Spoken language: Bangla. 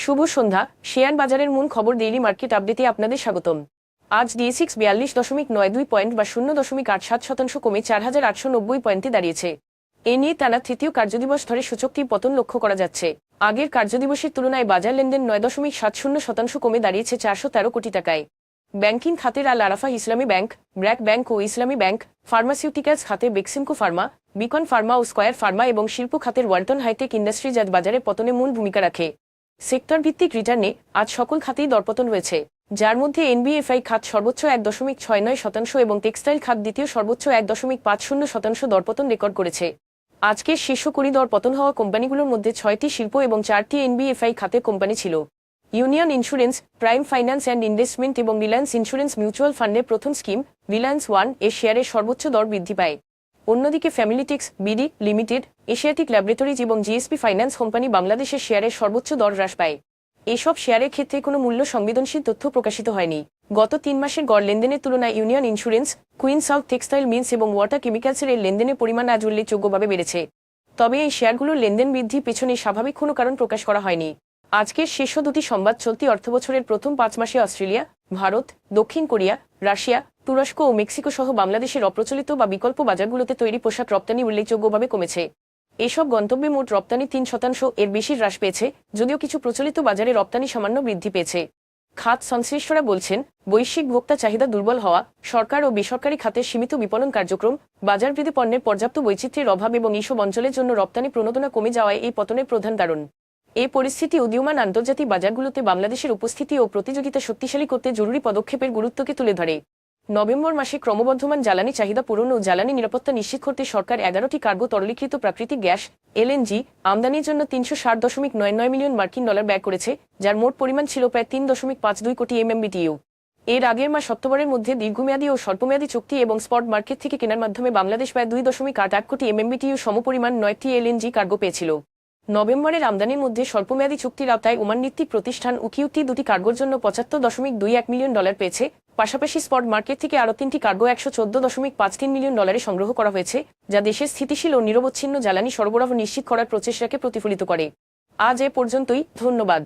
শুভ সন্ধ্যা। শেয়ার বাজারের মূল খবর ডেইলি মার্কেট আপডেটে আপনাদের স্বাগতম। আজ ডিএসইক্স 42.92 পয়েন্ট বা 0.87% কমে 4,890 পয়েন্টে দাঁড়িয়েছে। এ নিয়ে টানা তৃতীয় কার্যদিবস ধরে সূচকটির পতন লক্ষ্য করা যাচ্ছে। আগের কার্যদিবসের তুলনায় বাজার লেনদেন 9.70% কমে দাঁড়িয়েছে 413 কোটি টাকায়। ব্যাংকিং খাতের আল আরাফা ইসলামী ব্যাংক, ব্র্যাক ব্যাংক ও ইসলামী ব্যাংক, ফার্মাসিউটিক্যালস খাতে বেক্সিমকো ফার্মা, বিকন ফার্মা ও স্কয়ার ফার্মা এবং শিল্প খাতের ওয়ালটন হাইটেক ইন্ডাস্ট্রিজ আজ বাজারে পতনে মূল ভূমিকা রাখে। সেক্টর ভিত্তিক রিটার্নে আজ সকল খাতেই দরপতন রয়েছে, যার মধ্যে এনবিএফআই খাত সর্বোচ্চ 1.69% এবং টেক্সটাইল খাত দ্বিতীয় সর্বোচ্চ 1.50% দরপতন রেকর্ড করেছে। আজকের শীর্ষ কুড়ি দরপতন হওয়া কোম্পানিগুলোর মধ্যে 6টি শিল্প এবং 4টি এনবিএফআই খাতের কোম্পানি ছিল। Union insurance, prime finance and investment এবং রিলায়েন্স ইন্স্যুরেন্স মিউচুয়াল ফান্ডের প্রথম স্কিম রিলায়েন্স ওয়ান এর শেয়ারের সর্বোচ্চ দর বৃদ্ধি পায়। অন্যদিকে ফ্যামিলিটিক্স, বিডি লিমিটেড, এশিয়াটিক ল্যাবরেটরিজ এবং জিএসপি ফাইন্যান্স কোম্পানি বাংলাদেশের শেয়ারের সর্বোচ্চ দর হ্রাস পায়। এসব শেয়ারের ক্ষেত্রে কোনো মূল্য সংবেদনশীল তথ্য প্রকাশিত হয়নি। গত 3 মাসের গড় লেনদেনের তুলনায় Union Insurance, Queen South Textile Mills এবং ওয়াটার কেমিক্যালসের এর লেনদেনের পরিমাণ আজ উল্লেখযোগ্যভাবে বেড়েছে। তবে এই শেয়ারগুলোর লেনদেন বৃদ্ধির পেছনে স্বাভাবিক কোনো কারণ প্রকাশ করা হয়নি। আজকের শীর্ষ দুটি সংবাদ চলতি অর্থবছরের প্রথম 5 মাসে অস্ট্রেলিয়া, ভারত, দক্ষিণ কোরিয়া, রাশিয়া, তুরস্ক ও মেক্সিকো সহ বাংলাদেশের অপ্রচলিত বা বিকল্প বাজারগুলোতে তৈরি পোশাক রপ্তানি উল্লেখযোগ্যভাবে কমেছে। এসব গন্তব্যে মোট রপ্তানি 3% এর বেশি হ্রাস পেয়েছে, যদিও কিছু প্রচলিত বাজারে রপ্তানি সামান্য বৃদ্ধি পেয়েছে। খাত সংশ্লিষ্টরা বলছেন, বৈশ্বিক ভোক্তা চাহিদা দুর্বল হওয়া, সরকার ও বেসরকারি খাতের সীমিত বিপণন কার্যক্রম, বাজারভেদে পণ্যের পর্যাপ্ত বৈচিত্র্যের অভাব এবং এইসব অঞ্চলের জন্য রপ্তানি প্রণোদনা কমে যাওয়ায় এই পতনের প্রধান কারণ। এই পরিস্থিতি উদীয়মান আন্তর্জাতিক বাজারগুলোতে বাংলাদেশের উপস্থিতি ও প্রতিযোগিতা শক্তিশালী করতে জরুরি পদক্ষেপের গুরুত্বকে তুলে ধরে। নভেম্বর মাসে ক্রমবর্ধমান জ্বালানি চাহিদা পূরণ ও জ্বালানি নিরাপত্তা নিশ্চিত করতে সরকার 11টি কার্গো তরলীকৃত প্রাকৃতিক গ্যাস এলএনজি আমদানির জন্য $360.99 মিলিয়ন ব্যয় করেছে, যার মোট পরিমাণ ছিল প্রায় 3.52 কোটি MMBTU। এর আগের মাস অক্টোবরের মধ্যে দীর্ঘমেয়াদী ও স্বল্পমেয়াদী চুক্তি এবং স্পট মার্কেট থেকে কেনার মাধ্যমে বাংলাদেশ প্রায় 2.81 কোটি MMBTU সমপরিমাণ 9টি এলএনজি কার্গো পেয়েছিল। নভেম্বরের আমদানির মধ্যে স্বল্পমেয়াদী চুক্তির আওতায় ওমান ভিত্তিক প্রতিষ্ঠান উকিউটি দুটি কার্গোর জন্য $75.21 মিলিয়ন পেয়েছে। পাশাপাশি স্পট মার্কেট থেকে আরও 3টি কার্গো $114.53 মিলিয়ন সংগ্রহ করা হয়েছে, যা দেশের স্থিতিশীল ও নিরবচ্ছিন্ন জ্বালানি সরবরাহ নিশ্চিত করার প্রচেষ্টাকে প্রতিফলিত করে। আজ এ পর্যন্তই, ধন্যবাদ।